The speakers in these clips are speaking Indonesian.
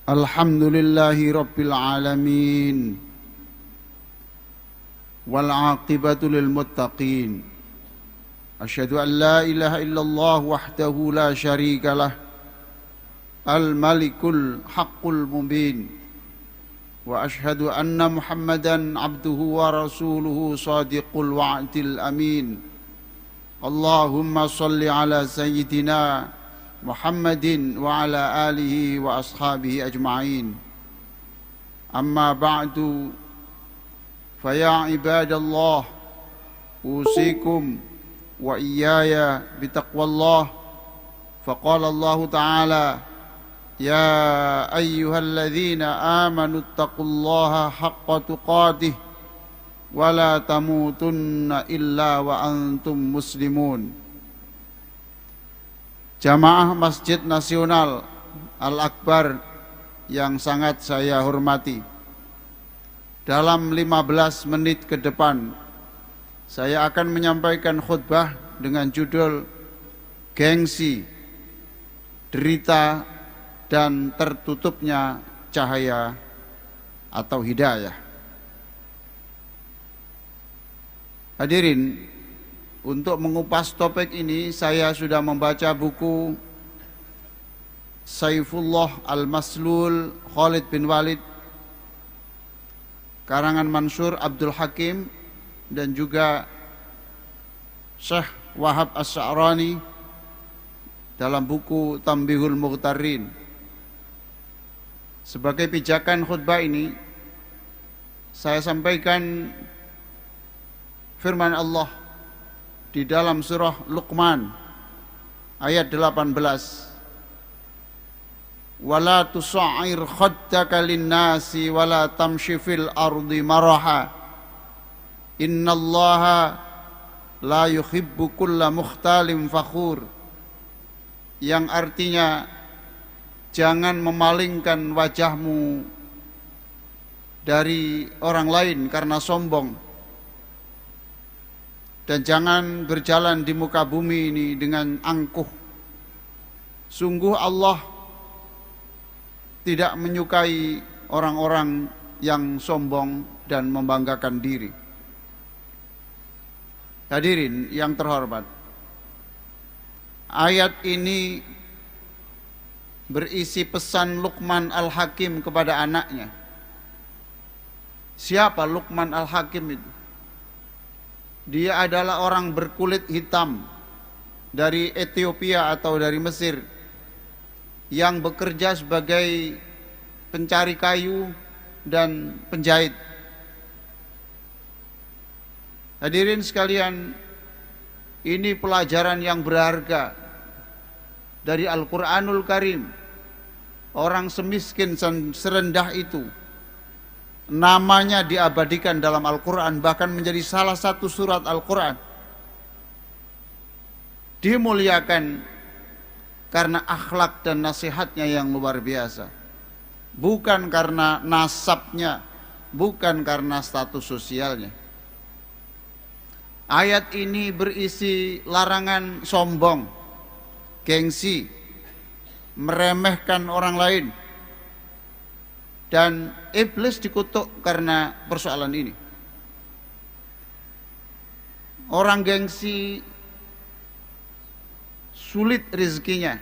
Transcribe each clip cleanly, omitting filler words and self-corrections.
Alhamdulillahi Rabbil Alamin wal aqibatu lil muttaqin. Asyhadu an la ilaha illallah wahdahu la syarika lah, al malikul haqqul mubin. Wa asyhadu anna Muhammadan abduhu wa rasuluhu sadiqul wa'dil amin. Allahumma salli ala sayyidina Muhammadin wa ala alihi wa ashabihi ajma'in. Amma ba'du, faya ibadallah, usikum wa iyaya bitaqwallah. Faqala Allah ta'ala, ya ayyuhalladzina amanu taqullaha haqqa tuqatih wa la tamutunna illa wa antum muslimun. Jamaah Masjid Nasional Al-Akbar yang sangat saya hormati, dalam 15 menit ke depan saya akan menyampaikan khutbah dengan judul Gengsi, Derita dan Tertutupnya Cahaya atau Hidayah. Hadirin, untuk mengupas topik ini saya sudah membaca buku Saifullah Al-Maslul Khalid bin Walid karangan Mansur Abdul Hakim dan juga Syekh Wahab As-Sa'rani dalam buku Tambihul Mughtarin. Sebagai pijakan khutbah ini saya sampaikan firman Allah di dalam surah Luqman ayat 18, wala tusa'ir khaddaka linnasi wala tamshi fil ardi maraha innallaha la yuhibbu kulla mukhtalin fakhur, yang artinya jangan memalingkan wajahmu dari orang lain karena sombong, dan jangan berjalan di muka bumi ini dengan angkuh. Sungguh Allah tidak menyukai orang-orang yang sombong dan membanggakan diri. Hadirin yang terhormat, ayat ini berisi pesan Luqman Al-Hakim kepada anaknya. Siapa Luqman Al-Hakim itu? Dia adalah orang berkulit hitam dari Ethiopia atau dari Mesir yang bekerja sebagai pencari kayu dan penjahit. Hadirin sekalian, ini pelajaran yang berharga dari Al-Quranul Karim. Orang semiskin dan serendah itu namanya diabadikan dalam Al-Quran, bahkan menjadi salah satu surat Al-Quran. Dimuliakan karena akhlak dan nasihatnya yang luar biasa, bukan karena nasabnya, bukan karena status sosialnya. Ayat ini berisi larangan sombong, gengsi, meremehkan orang lain. Dan iblis dikutuk karena persoalan ini. Orang gengsi sulit rezekinya,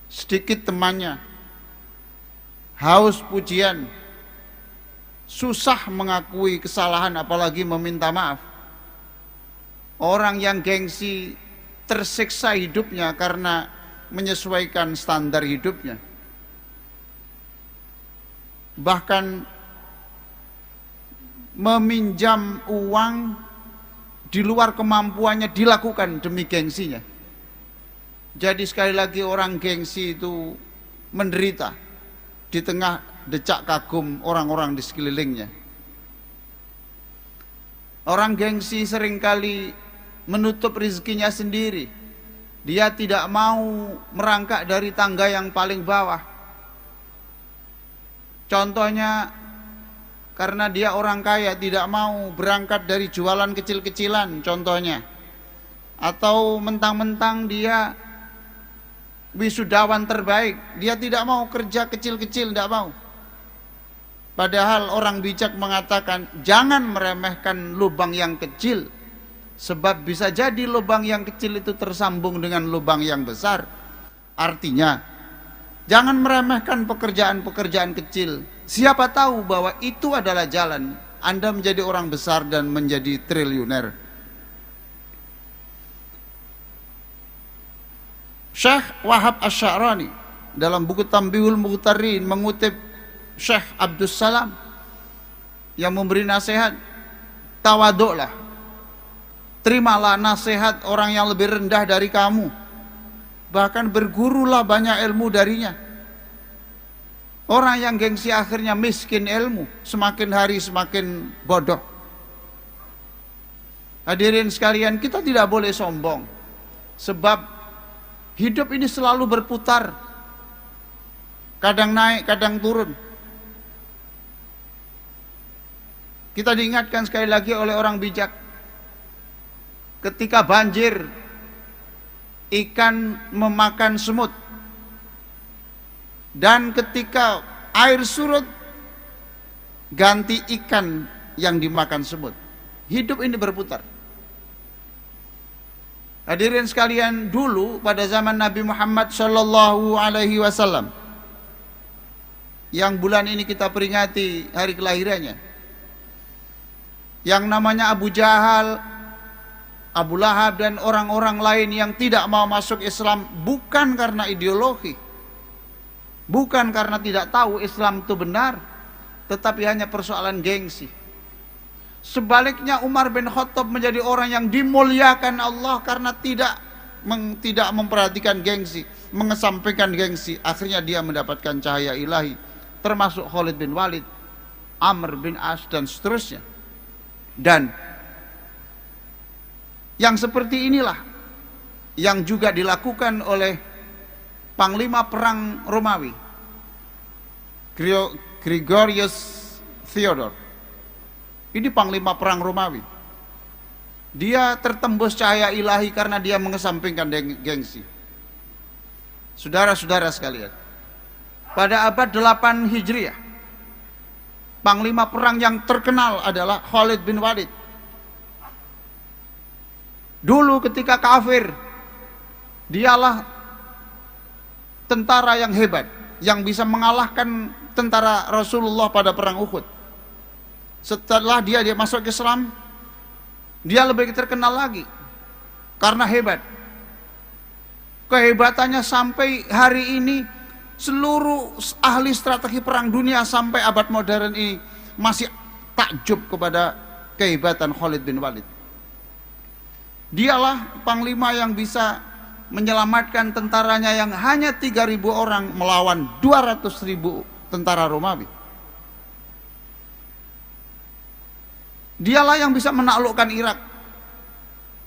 sedikit temannya, haus pujian, susah mengakui kesalahan apalagi meminta maaf. Orang yang gengsi tersiksa hidupnya karena menyesuaikan standar hidupnya. Bahkan meminjam uang di luar kemampuannya dilakukan demi gengsinya. Jadi sekali lagi orang gengsi itu menderita di tengah decak kagum orang-orang di sekelilingnya. Orang gengsi seringkali menutup rezekinya sendiri. Dia tidak mau merangkak dari tangga yang paling bawah. Contohnya, karena dia orang kaya tidak mau berangkat dari jualan kecil-kecilan contohnya. Atau mentang-mentang dia wisudawan terbaik, dia tidak mau kerja kecil-kecil, tidak mau. Padahal orang bijak mengatakan jangan meremehkan lubang yang kecil, sebab bisa jadi lubang yang kecil itu tersambung dengan lubang yang besar. Artinya jangan meremehkan pekerjaan-pekerjaan kecil. Siapa tahu bahwa itu adalah jalan Anda menjadi orang besar dan menjadi triliuner. Syekh Wahab Asy-Sya'rani dalam buku Tanbihul Mughtarin mengutip Syekh Abdus Salam yang memberi nasihat, tawaduklah, terimalah nasihat orang yang lebih rendah dari kamu, bahkan bergurulah banyak ilmu darinya. Orang yang gengsi akhirnya miskin ilmu, semakin hari semakin bodoh. Hadirin sekalian, kita tidak boleh sombong, sebab hidup ini selalu berputar, kadang naik kadang turun. Kita diingatkan sekali lagi oleh orang bijak, ketika banjir ikan memakan semut, dan ketika air surut ganti ikan yang dimakan semut. Hidup ini berputar. Hadirin sekalian, dulu pada zaman Nabi Muhammad sallallahu alaihi wasallam, yang bulan ini kita peringati hari kelahirannya, yang namanya Abu Jahal, Abu Lahab dan orang-orang lain yang tidak mau masuk Islam bukan karena ideologi, bukan karena tidak tahu Islam itu benar, tetapi hanya persoalan gengsi. Sebaliknya Umar bin Khattab menjadi orang yang dimuliakan Allah karena tidak memperhatikan gengsi, mengesampingkan gengsi. Akhirnya dia mendapatkan cahaya ilahi, termasuk Khalid bin Walid, Amr bin As dan seterusnya. Dan yang seperti inilah yang juga dilakukan oleh panglima perang Romawi, Gregorius Theodor. Ini panglima perang Romawi. Dia tertembus cahaya ilahi karena dia mengesampingkan gengsi. Saudara-saudara sekalian, pada abad 8 Hijriah, panglima perang yang terkenal adalah Khalid bin Walid. Dulu ketika kafir, dialah tentara yang hebat, yang bisa mengalahkan tentara Rasulullah pada perang Uhud. Setelah dia masuk ke Islam, dia lebih terkenal lagi karena hebat. Kehebatannya sampai hari ini seluruh ahli strategi perang dunia sampai abad modern ini masih takjub kepada kehebatan Khalid bin Walid. Dialah panglima yang bisa menyelamatkan tentaranya yang hanya 3.000 orang melawan 200.000 tentara Romawi. Dialah yang bisa menaklukkan Irak,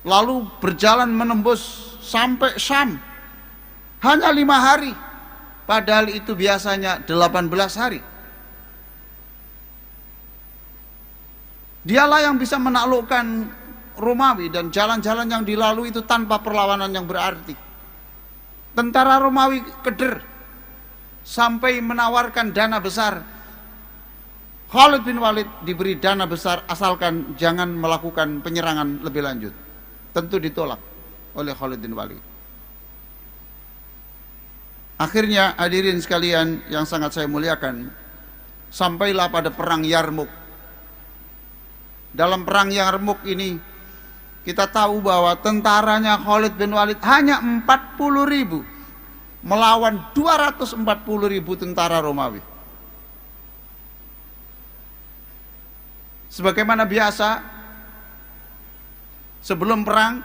lalu berjalan menembus sampai Syam hanya 5 hari, padahal itu biasanya 18 hari. Dialah yang bisa menaklukkan Romawi dan jalan-jalan yang dilalui itu tanpa perlawanan yang berarti. Tentara Romawi keder sampai menawarkan dana besar. Khalid bin Walid diberi dana besar asalkan jangan melakukan penyerangan lebih lanjut. Tentu ditolak oleh Khalid bin Walid. Akhirnya hadirin sekalian yang sangat saya muliakan, sampailah pada perang Yarmuk. Dalam perang Yarmuk ini kita tahu bahwa tentaranya Khalid bin Walid hanya 40.000 melawan 240.000 tentara Romawi. Sebagaimana biasa, sebelum perang,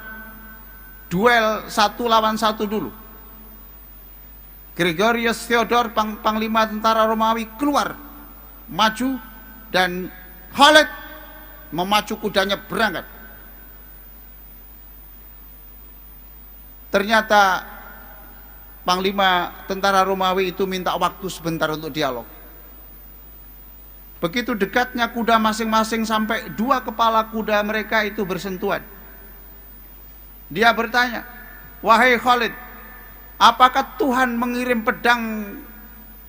duel 1 lawan 1 dulu. Gregorius Theodor, panglima tentara Romawi, keluar, maju, dan Khalid memacu kudanya berangkat. Ternyata panglima tentara Romawi itu minta waktu sebentar untuk dialog. Begitu dekatnya kuda masing-masing sampai 2 kepala kuda mereka itu bersentuhan. Dia bertanya, "Wahai Khalid, Apakah Tuhan mengirim pedang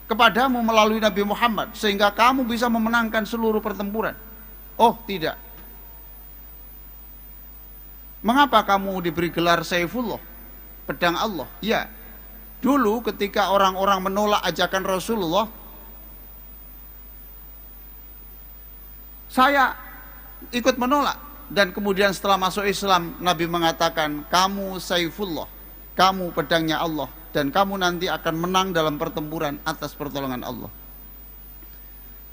kepadamu melalui Nabi Muhammad sehingga kamu bisa memenangkan seluruh pertempuran? Oh, tidak. Mengapa kamu diberi gelar Saifullah, pedang Allah? Ya, dulu ketika orang-orang menolak ajakan Rasulullah, saya ikut menolak. Dan kemudian setelah masuk Islam, Nabi mengatakan, kamu Saifullah, kamu pedangnya Allah, dan kamu nanti akan menang dalam pertempuran atas pertolongan Allah.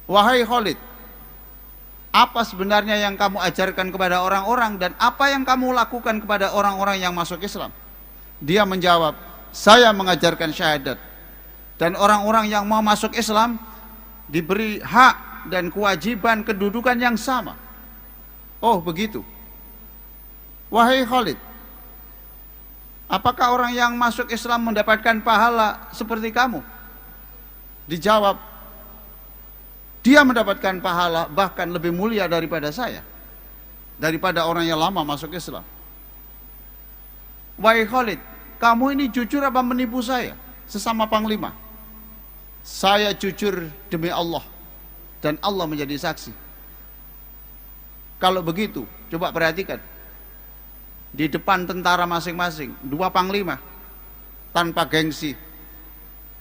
Wahai Khalid, apa sebenarnya yang kamu ajarkan kepada orang-orang dan apa yang kamu lakukan kepada orang-orang yang masuk Islam? Dia menjawab, saya mengajarkan syahadat, dan orang-orang yang mau masuk Islam diberi hak dan kewajiban kedudukan yang sama. Oh, begitu. Wahai Khalid, apakah orang yang masuk Islam mendapatkan pahala seperti kamu? Dijawab, dia mendapatkan pahala bahkan lebih mulia daripada saya, daripada orang yang lama masuk Islam. Wahai Khalid, kamu ini jujur apa menipu saya? Sesama panglima, saya jujur demi Allah, dan Allah menjadi saksi. Kalau begitu, coba perhatikan, di depan tentara masing-masing, dua panglima tanpa gengsi,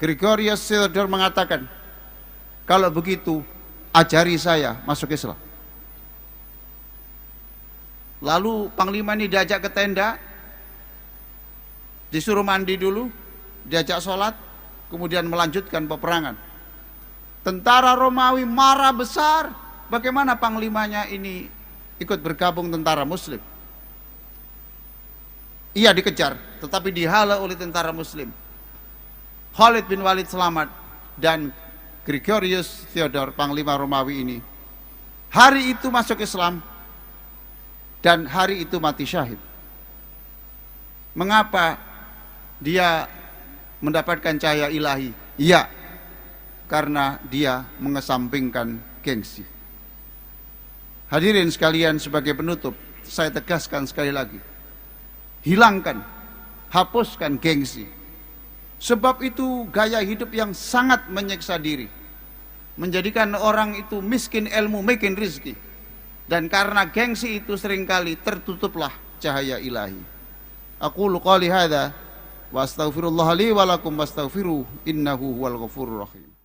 Gregorius Theodor mengatakan, kalau begitu ajari saya masuk Islam. Lalu panglima ini diajak ke tenda, disuruh mandi dulu, diajak sholat, kemudian melanjutkan peperangan. Tentara Romawi marah besar, bagaimana panglimanya ini ikut bergabung tentara Muslim. Ia dikejar, tetapi dihalau oleh tentara Muslim. Khalid bin Walid selamat, dan Gregorius Theodor, panglima Romawi ini, hari itu masuk Islam, dan hari itu mati syahid. Mengapa dia mendapatkan cahaya ilahi? Ya, karena dia mengesampingkan gengsi. Hadirin sekalian, sebagai penutup, saya tegaskan sekali lagi, hilangkan, hapuskan gengsi. Sebab itu gaya hidup yang sangat menyiksa diri, menjadikan orang itu miskin ilmu, miskin rizki. Dan karena gengsi itu seringkali tertutuplah cahaya ilahi. Aqulu qali hadza wa astaghfirullah li wa lakum wastaghfiruh innahu huwal ghafurur rahim.